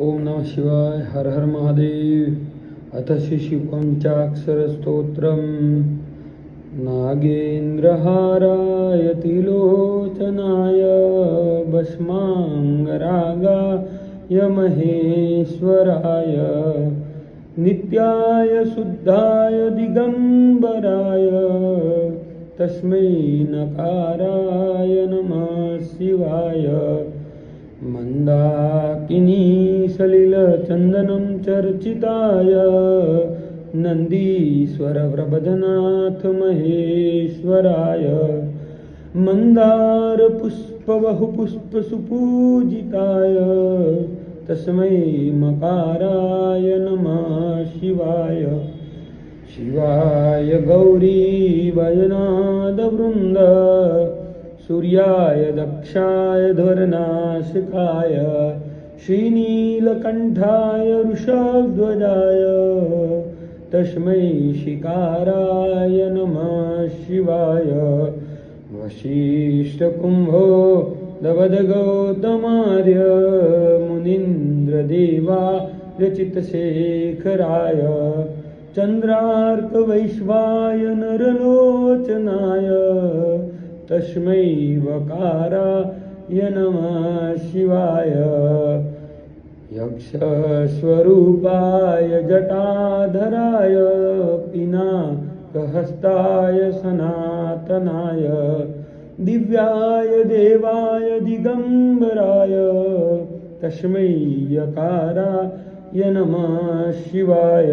ओम नमः शिवाय। हर हर महादेव। अथ श्री शिवपञ्चाक्षरस्तोत्रम्। नागेन्द्रहाराय त्रिलोचनाय भस्माङ्गरागाय महेश्वराय नित्याय शुद्धाय दिगंबराय तस्मै नकाराय नमः शिवाय। मंदाकिनी सलिलचंदनं चर्चिताय नंदीश्वरप्रभजनाथ महेश्वराय मंदार पुष्प बहुपुष्प सुपूजिताय तस्मै मकाराय नमः शिवाय। शिवाय गौरी वैजनाथवृन्द सूर्याय दक्षाय ध्वरनाशिकाय श्रीनीलकण्ठाय वृषध्वजाय तस्मै शिकाराय नमः शिवाय। वसिष्ठकुम्भो दवदगौतमार्य मुनीन्द्रदेवार्यचितशेखराय चन्द्रार्कवैश्वाय नरलोचनाय तस्मै वकाराय नमः शिवाय। यक्षस्वरूपाय जटाधराय पिनाकहस्ताय सनातनाय दिव्याय देवाय दिगंबराय तस्मै यकाराय नमः शिवाय।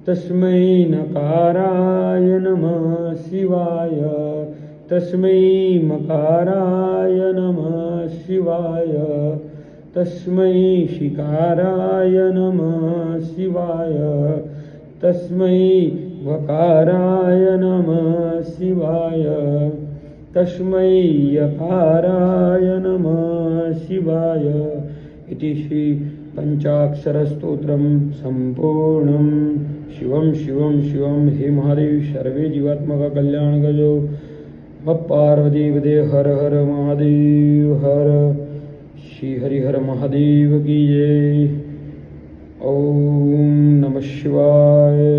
तस्मै नकाराय नमः शिवाय। तस्मै मकाराय नमः शिवाय। तस्मै शिकाराय नमः शिवाय। तस्मै वकाराय नमः शिवाय। तस्मै यकाराय नमः शिवाय। इति श्री पंचाक्षरस्तोत्रं संपूर्णं। शिवं शिवं शिवं हे महादेव सर्वे जीवात्मा का कल्याण करो। पार्वतीपदे हर हर महादेव। हर श्री हरिहर महादेव की जय। ओम नमः शिवाय।